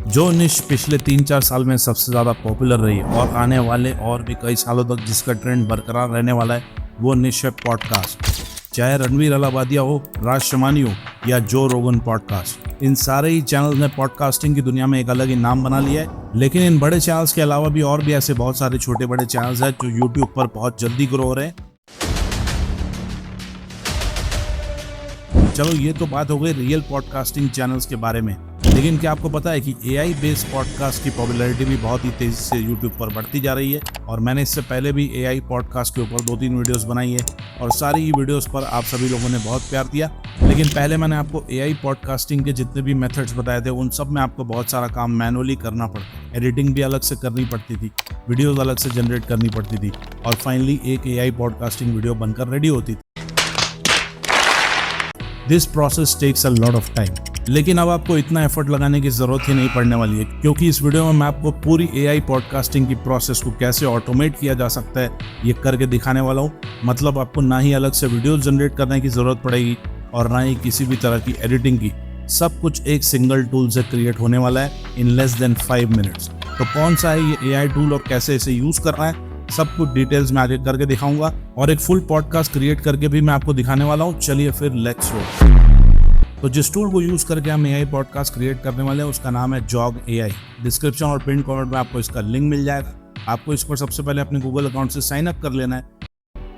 जो निश पिछले 3-4 साल में सबसे ज़्यादा पॉपुलर रही और आने वाले और भी कई सालों तक जिसका ट्रेंड बरकरार रहने वाला है वो निश है पॉडकास्ट। चाहे रणवीर अलाहाबादिया हो, राज शमानी हो या जो रोगन पॉडकास्ट, इन सारे ही चैनल्स ने पॉडकास्टिंग की दुनिया में एक अलग ही नाम बना लिया है। लेकिन इन बड़े चैनल्स के अलावा भी और भी ऐसे बहुत सारे छोटे बड़े चैनल्स हैं जो यूट्यूब पर बहुत जल्दी ग्रो हो रहे हैं। चलो ये तो बात हो गई रियल पॉडकास्टिंग चैनल्स के बारे में, लेकिन क्या आपको पता है कि AI बेस्ड पॉडकास्ट की पॉपुलैरिटी भी बहुत ही तेजी से YouTube पर बढ़ती जा रही है। और मैंने इससे पहले भी AI पॉडकास्ट के ऊपर 2-3 वीडियोस बनाई है और सारी ही वीडियोस पर आप सभी लोगों ने बहुत प्यार दिया। लेकिन पहले मैंने आपको AI पॉडकास्टिंग के जितने भी मेथड्स बताए थे उन सब में आपको बहुत सारा काम मैनुअली करना पड़ता, एडिटिंग भी अलग से करनी पड़ती थी, वीडियोज अलग से जनरेट करनी पड़ती थी और फाइनली एक AI पॉडकास्टिंग वीडियो बनकर रेडी होती थी। This process takes a lot of time, लेकिन अब आपको इतना एफर्ट लगाने की जरूरत ही नहीं पड़ने वाली है, क्योंकि इस वीडियो में मैं आपको पूरी AI पॉडकास्टिंग की प्रोसेस को कैसे ऑटोमेट किया जा सकता है ये करके दिखाने वाला हूँ। मतलब आपको ना ही अलग से वीडियोस जनरेट करने की जरूरत पड़ेगी और ना ही किसी भी तरह की एडिटिंग की, सब कुछ एक सिंगल टूल से क्रिएट होने वाला है इन लेस देन 5 मिनट्स। तो कौन सा है ये AI टूल और कैसे इसे यूज करना है, सब कुछ डिटेल्स में आगे करके दिखाऊंगा और एक फुल पॉडकास्ट क्रिएट करके भी मैं आपको दिखाने वाला हूँ। चलिए फिर लेट्स रोल। तो जिस टूल को यूज करके हम AI पॉडकास्ट क्रिएट करने वाले हैं उसका नाम है जॉग AI। डिस्क्रिप्शन और पिन कमेंट में आपको इसका लिंक मिल जाएगा। आपको इस पर सबसे पहले अपने गूगल अकाउंट से साइन अप कर लेना है।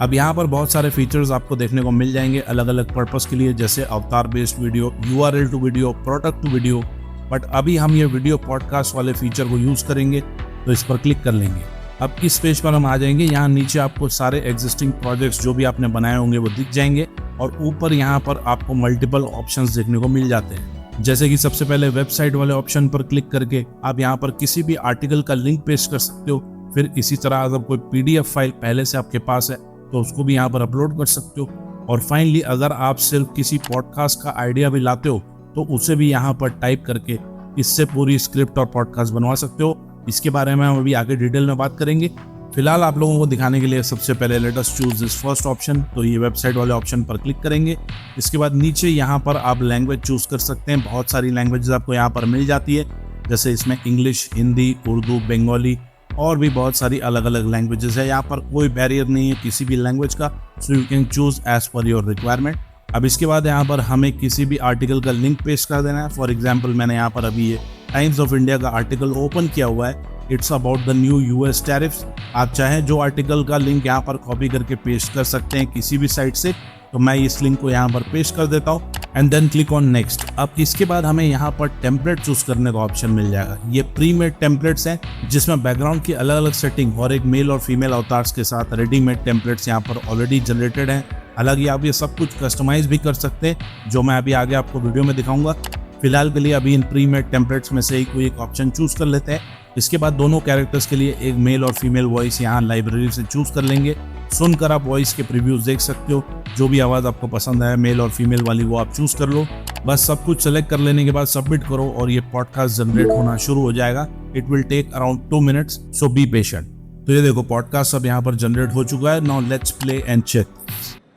अब यहाँ पर बहुत सारे फीचर्स आपको देखने को मिल जाएंगे अलग अलग पर्पस के लिए, जैसे अवतार based video, URL to video, product to video. But अभी हम ये वीडियो पॉडकास्ट वाले फीचर को यूज करेंगे, तो इस पर क्लिक कर लेंगे। अब इस पेज पर हम आ जाएंगे। यहाँ नीचे आपको सारे एग्जिस्टिंग प्रोजेक्ट्स जो भी आपने बनाए होंगे वो दिख जाएंगे और ऊपर यहाँ पर आपको मल्टीपल ऑप्शंस देखने को मिल जाते हैं। जैसे कि सबसे पहले वेबसाइट वाले ऑप्शन पर क्लिक करके आप यहाँ पर किसी भी आर्टिकल का लिंक पेस्ट कर सकते हो। फिर इसी तरह अगर कोई PDF फाइल पहले से आपके पास है तो उसको भी यहाँ पर अपलोड कर सकते हो। और फाइनली अगर आप सिर्फ किसी पॉडकास्ट का आइडिया भी लाते हो तो उसे भी यहाँ पर टाइप करके इससे पूरी स्क्रिप्ट और पॉडकास्ट बनवा सकते हो। इसके बारे में हम अभी आगे डिटेल में बात करेंगे। फिलहाल आप लोगों को दिखाने के लिए सबसे पहले let us choose this first option, तो ये वेबसाइट वाले ऑप्शन पर क्लिक करेंगे। इसके बाद नीचे यहाँ पर आप लैंग्वेज चूज कर सकते हैं। बहुत सारी लैंग्वेजेस आपको यहाँ पर मिल जाती है, जैसे इसमें इंग्लिश, हिंदी, उर्दू, बंगाली और भी बहुत सारी अलग अलग लैंग्वेजेस है। यहाँ पर कोई बैरियर नहीं है किसी भी लैंग्वेज का, so you can choose as per your requirement. अब इसके बाद यहाँ पर हमें किसी भी आर्टिकल का लिंक पेस्ट कर देना है। फॉर एग्जाम्पल मैंने यहाँ पर अभी ये टाइम्स ऑफ इंडिया का आर्टिकल ओपन किया हुआ है। It's about the new US tariffs. आप चाहें जो आर्टिकल का लिंक यहाँ पर कॉपी करके पेस्ट कर सकते हैं किसी भी साइट से, तो मैं इस लिंक को यहाँ पर पेस्ट कर देता हूँ and then click on next. अब इसके बाद हमें यहाँ पर टेम्पलेट चूज करने का ऑप्शन मिल जाएगा। ये प्री मेड टेम्पलेट्स हैं जिसमें बैकग्राउंड की अलग अलग सेटिंग और एक मेल और फीमेल अवतार्स के साथ रेडीमेड टेम्पलेट्स यहाँ पर ऑलरेडी जनरेटेड हैं। हालांकि आप ये सब कुछ कस्टमाइज भी कर सकते हैं, जो मैं अभी आगे आपको वीडियो में दिखाऊंगा। फिलहाल के लिए अभी इन प्री मेड टेम्पलेट्स में से ही कोई एक ऑप्शन चूज कर लेते हैं। इसके बाद दोनों कैरेक्टर्स के लिए एक मेल और फीमेल वॉइस यहाँ लाइब्रेरी से चूज कर लेंगे। सुनकर आप वॉइस के प्रीव्यूज देख सकते हो। जो भी आवाज़ आपको पसंद है मेल और फीमेल वाली वो आप चूज कर लो। बस सब कुछ सेलेक्ट कर लेने के बाद सबमिट करो और ये पॉडकास्ट जनरेट होना शुरू हो जाएगा। It will take around 2 minutes, so be patient. तो ये देखो पॉडकास्ट अब यहाँ पर जनरेट हो चुका है। Now let's play and check.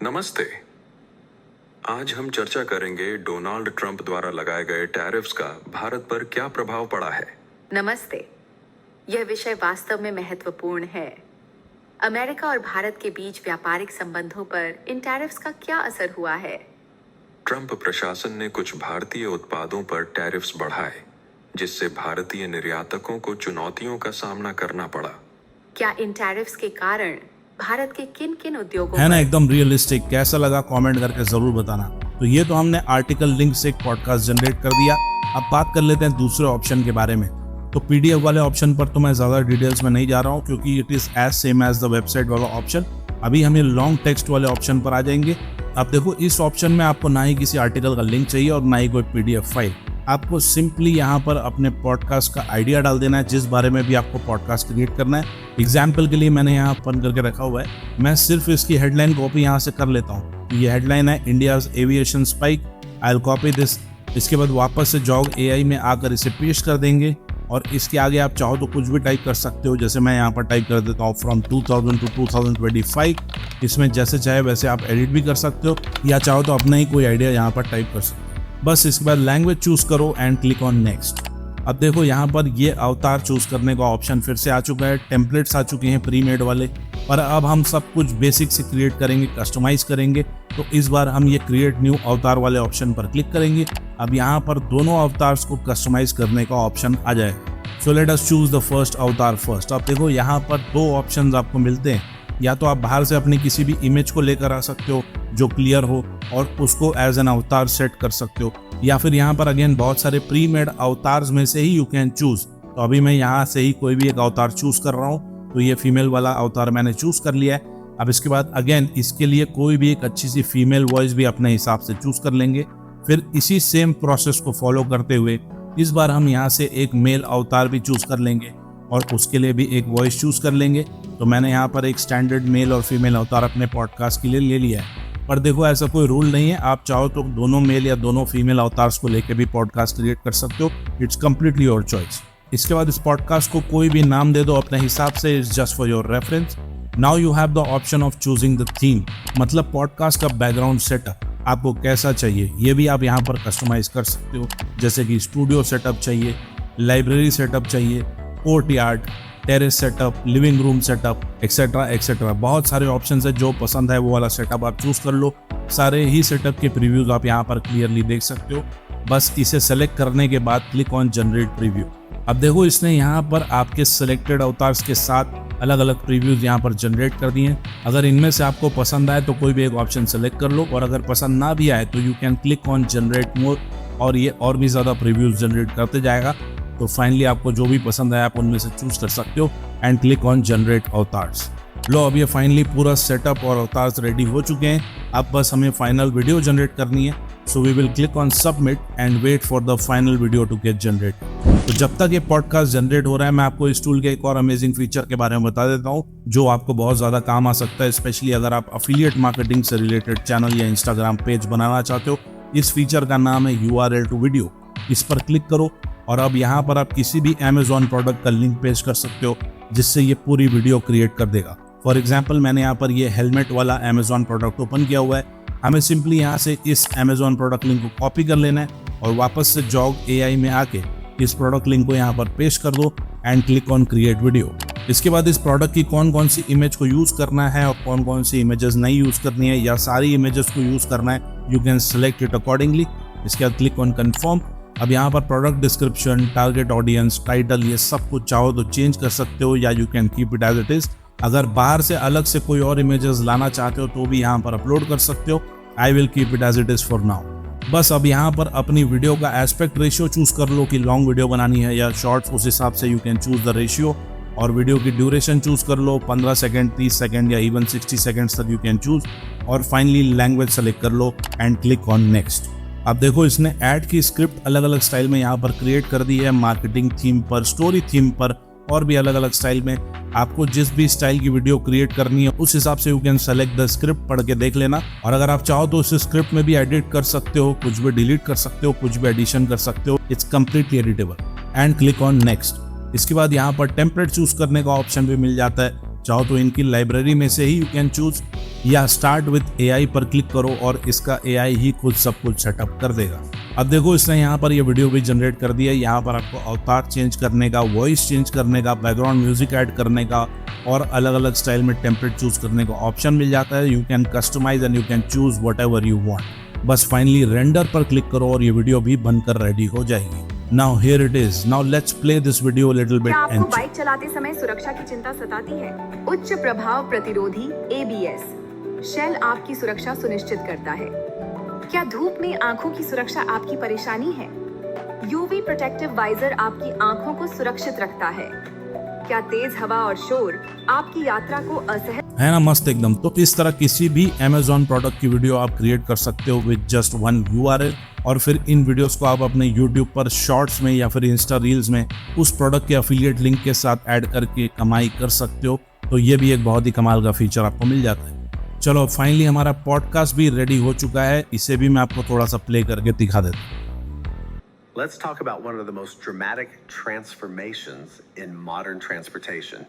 नमस्ते, आज हम चर्चा करेंगे डोनाल्ड ट्रंप द्वारा लगाए गए टैरिफ्स का भारत पर क्या प्रभाव पड़ा है। नमस्ते, यह विषय वास्तव में महत्वपूर्ण है। अमेरिका और भारत के बीच व्यापारिक संबंधों पर इन टैरिफ्स का क्या असर हुआ है? ट्रंप प्रशासन ने कुछ भारतीय उत्पादों पर टैरिफ्स बढ़ाए, जिससे भारतीय निर्यातकों को चुनौतियों का सामना करना पड़ा। क्या इन टैरिफ्स के कारण भारत के किन किन उद्योगों है ना एकदम रियलिस्टिक? कैसा लगा कमेंट करके जरूर बताना। तो ये तो हमने आर्टिकल लिंक से एक पॉडकास्ट जनरेट कर दिया। अब बात कर लेते हैं दूसरे ऑप्शन के बारे में। तो PDF वाले ऑप्शन पर तो मैं ज़्यादा डिटेल्स में नहीं जा रहा हूँ, क्योंकि it is as same as the website वाला ऑप्शन। अभी हम ये लॉन्ग टेक्स्ट वाले ऑप्शन पर आ जाएंगे। अब देखो इस ऑप्शन में आपको ना ही किसी आर्टिकल का लिंक चाहिए और ना ही कोई PDF फाइल। आपको सिंपली यहाँ पर अपने पॉडकास्ट का आइडिया डाल देना है, जिस बारे में भी आपको पॉडकास्ट क्रिएट करना है। एग्जाम्पल के लिए मैंने यहाँ ओपन करके रखा हुआ है। मैं सिर्फ इसकी हेडलाइन कॉपी यहाँ से कर लेता हूँ। ये हेडलाइन है India's aviation spike. I will copy this. इसके बाद वापस से जॉग AI में आकर इसे पेस्ट कर देंगे और इसके आगे आप चाहो तो कुछ भी टाइप कर सकते हो। जैसे मैं यहाँ पर टाइप कर देता हूँ फ्रॉम 2000 to 2025। इसमें जैसे चाहे वैसे आप एडिट भी कर सकते हो, या चाहो तो अपना ही कोई आइडिया यहाँ पर टाइप कर सकते हो। बस इसके बाद लैंग्वेज चूज करो एंड क्लिक ऑन नेक्स्ट। अब देखो यहाँ पर ये अवतार चूज करने का ऑप्शन फिर से आ चुका है, टेम्पलेट्स आ चुके हैं प्री मेड वाले, पर अब हम सब कुछ बेसिक से क्रिएट करेंगे, कस्टमाइज करेंगे। तो इस बार हम ये क्रिएट न्यू अवतार वाले ऑप्शन पर क्लिक करेंगे। अब यहाँ पर दोनों अवतार्स को कस्टमाइज करने का ऑप्शन आ जाएगा। So let us choose the first अवतार फर्स्ट। अब देखो यहाँ पर दो ऑप्शन आपको मिलते हैं, या तो आप बाहर से अपनी किसी भी इमेज को लेकर आ सकते हो जो क्लियर हो और उसको एज एन अवतार सेट कर सकते हो, या फिर यहाँ पर अगेन बहुत सारे प्री मेड अवतार्स में से ही यू कैन चूज। तो अभी मैं यहाँ से ही कोई भी एक अवतार चूज कर रहा हूँ, तो ये फीमेल वाला अवतार मैंने चूज कर लिया है। अब इसके बाद अगेन इसके लिए कोई भी एक अच्छी सी फीमेल वॉइस भी अपने हिसाब से चूज कर लेंगे। फिर इसी सेम प्रोसेस को फॉलो करते हुए इस बार हम यहाँ से एक मेल अवतार भी चूज कर लेंगे और उसके लिए भी एक वॉइस चूज कर लेंगे। तो मैंने यहाँ पर एक स्टैंडर्ड मेल और फीमेल अवतार अपने पॉडकास्ट के लिए ले लिया है। पर देखो ऐसा कोई रूल नहीं है, आप चाहो तो दोनों मेल या दोनों फीमेल अवतार्स को लेके भी पॉडकास्ट क्रिएट कर सकते हो। It's completely your choice. इसके बाद इस पॉडकास्ट को कोई भी नाम दे दो अपने हिसाब से, it's just for your reference. Now you have the option of choosing the theme, मतलब पॉडकास्ट का बैकग्राउंड सेटअप आपको कैसा चाहिए ये भी आप यहाँ पर कस्टमाइज कर सकते हो। जैसे कि स्टूडियो सेटअप चाहिए, लाइब्रेरी सेटअप चाहिए, courtyard, terrace setup, living room setup, etcetera etcetera. बहुत सारे ऑप्शंस है, जो पसंद है वो वाला सेटअप आप चूज कर लो। सारे ही सेटअप के प्रीव्यूज आप यहाँ पर क्लियरली देख सकते हो। बस इसे सेलेक्ट करने के बाद क्लिक ऑन जनरेट प्रीव्यू। अब देखो इसने यहाँ पर आपके सिलेक्टेड अवतार्स के साथ अलग अलग प्रीव्यूज यहाँ पर जनरेट कर दिए हैं। अगर इनमें से आपको पसंद आए तो कोई भी एक ऑप्शन सेलेक्ट कर लो, और अगर पसंद ना भी आए तो you can click on generate more और ये और भी ज़्यादा प्रीव्यूज जनरेट करते जाएगा। तो फाइनली आपको जो भी पसंद आया आप उनमें से चूज कर सकते हो and click on generate avatars. लो, अब ये फाइनली पूरा सेटअप और अवतार्स रेडी हो चुके हैं। अब बस हमें फाइनल वीडियो जनरेट करनी है। So we will click on submit and wait for the final video to get generate. तो जब तक ये पॉडकास्ट जनरेट हो रहा है, मैं आपको इस टूल के एक और अमेजिंग फीचर के बारे में बता देता हूँ जो आपको बहुत ज़्यादा काम आ सकता है, स्पेशली अगर आप अफिलिएट मार्केटिंग से रिलेटेड चैनल या इंस्टाग्राम पेज बनाना चाहते हो। इस फीचर का नाम है URL टू वीडियो। इस पर क्लिक करो और अब यहाँ पर आप किसी भी Amazon प्रोडक्ट का लिंक पेस्ट कर सकते हो, जिससे ये पूरी वीडियो क्रिएट कर देगा। फॉर एग्जाम्पल, मैंने यहाँ पर ये हेलमेट वाला Amazon प्रोडक्ट ओपन किया हुआ है। हमें सिंपली यहाँ से इस Amazon प्रोडक्ट लिंक को कॉपी कर लेना है और वापस से जॉग AI में आके इस प्रोडक्ट लिंक को यहाँ पर पेस्ट कर दो and click on create video. इसके बाद इस प्रोडक्ट की कौन कौन सी इमेज को यूज करना है और कौन कौन सी इमेजेस नहीं यूज करनी है, या सारी इमेजेस को यूज करना है, you can select it accordingly. इसके बाद क्लिक ऑन कंफर्म। अब यहाँ पर product description, target audience, title, ये सब कुछ चाहो तो चेंज कर सकते हो या you can keep it as it is. अगर बाहर से अलग से कोई और इमेजेस लाना चाहते हो तो भी यहाँ पर अपलोड कर सकते हो। I will keep it as it is for now. बस अब यहाँ पर अपनी वीडियो का एस्पेक्ट रेशियो चूज कर लो कि लॉन्ग वीडियो बनानी है या शॉर्ट्स, उस हिसाब से you can choose the ratio. और वीडियो की ड्यूरेशन चूज कर लो, 15 सेकंड, 30 सेकंड या इवन 60 सेकंड्स तक यू कैन चूज। और फाइनली लैंग्वेज सेलेक्ट कर लो एंड क्लिक ऑन नेक्स्ट। अब देखो इसने ऐड की स्क्रिप्ट अलग अलग स्टाइल में यहाँ पर क्रिएट कर दी है, मार्केटिंग थीम पर, स्टोरी थीम पर और भी अलग अलग स्टाइल में। आपको जिस भी स्टाइल की वीडियो क्रिएट करनी है उस हिसाब से you can select the script, पढ़ के देख लेना। और अगर आप चाहो तो उस स्क्रिप्ट में भी एडिट कर सकते हो, कुछ भी डिलीट कर सकते हो, कुछ भी एडिशन कर सकते हो। It's completely editable and click on next. इसके बाद यहाँ पर टेम्पलेट चूज करने का ऑप्शन भी मिल जाता है। चाहो तो इनकी लाइब्रेरी में से ही यू कैन चूज, या स्टार्ट विद AI पर क्लिक करो और इसका AI ही खुद सब कुछ सेटअप कर देगा। अब देखो इसने यहाँ पर ये वीडियो भी जनरेट कर दिया है। यहाँ पर आपको अवतार चेंज करने का, वॉइस चेंज करने का, बैकग्राउंड म्यूजिक ऐड करने का और अलग अलग स्टाइल में टेम्पलेट चूज करने का ऑप्शन मिल जाता है। You can customise and you can choose whatever you want. बस फाइनली रेंडर पर क्लिक करो और ये वीडियो भी बनकर रेडी हो जाएगी। Now here it is. Now let's play this video a little bit. क्या आपको बाइक चलाते समय सुरक्षा की चिंता सताती है? उच्च प्रभाव प्रतिरोधी ABS शेल आपकी सुरक्षा सुनिश्चित करता है। क्या धूप में आंखों की सुरक्षा आपकी परेशानी है? UV प्रोटेक्टिव वाइजर आपकी आंखों को सुरक्षित रखता है। क्या तेज हवा और शोर आपकी यात्रा को असहज है ना? मस्त एकदम। तो इस तरह किसी भी Amazon प्रोडक्ट की वीडियो आप क्रिएट कर सकते हो विद जस्ट वन URL, और फिर इन वीडियोस को आप अपने YouTube पर शॉर्ट्स में या फिर इंस्टा रील्स में उस प्रोडक्ट के एफिलिएट लिंक के साथ ऐड करके कमाई कर सकते हो। तो ये भी एक बहुत ही कमाल का फीचर आपको मिल जाता है। चलो फाइनली हमारा पॉडकास्ट भी रेडी हो चुका है। इसे भी मैं आपको थोड़ा सा प्ले करके दिखा देता हूँ। Let's talk about one of the most dramatic transformations in modern transportation,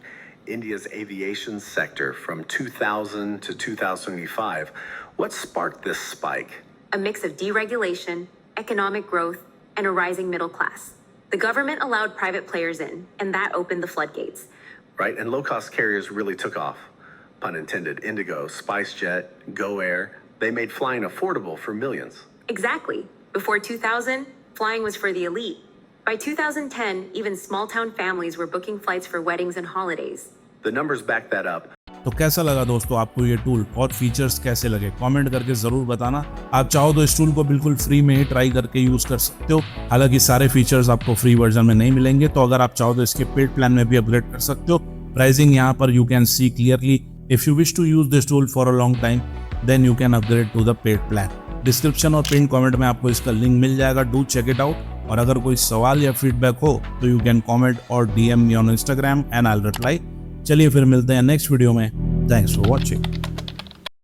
India's aviation sector from 2000 to 2005. What sparked this spike? a mix of deregulation, economic growth, and a rising middle class. The government allowed private players in, and that opened the floodgates. Right? And low-cost carriers really took off. Pun intended. Indigo, SpiceJet, GoAir, they made flying affordable for millions. Exactly. Before 2000, flying was for the elite. By 2010, even small-town families were booking flights for weddings and holidays. The numbers back that up. तो कैसा लगा दोस्तों आपको ये tool और features कैसे लगे comment करके ज़रूर बताना। आप चाहो तो इस टूल को बिल्कुल फ्री में ही ट्राई करके यूज़ कर सकते हो। हालांकि सारे फीचर्स आपको फ्री वर्जन में नहीं मिलेंगे, तो अगर आप चाहो तो इसके पेड प्लान में भी अपग्रेड कर सकते हो। प्राइसिंग यहाँ पर you can see clearly. If you wish to use this tool for a long time then you can upgrade to the paid plan. Description और पिन कमेंट में आपको इसका लिंक मिल जाएगा, डू चेक इट आउट। और अगर कोई सवाल या फीडबैक हो तो यू कैन कमेंट और DM me on Instagram and I will reply. चलिए फिर मिलते हैं नेक्स्ट वीडियो में। Thanks for watching.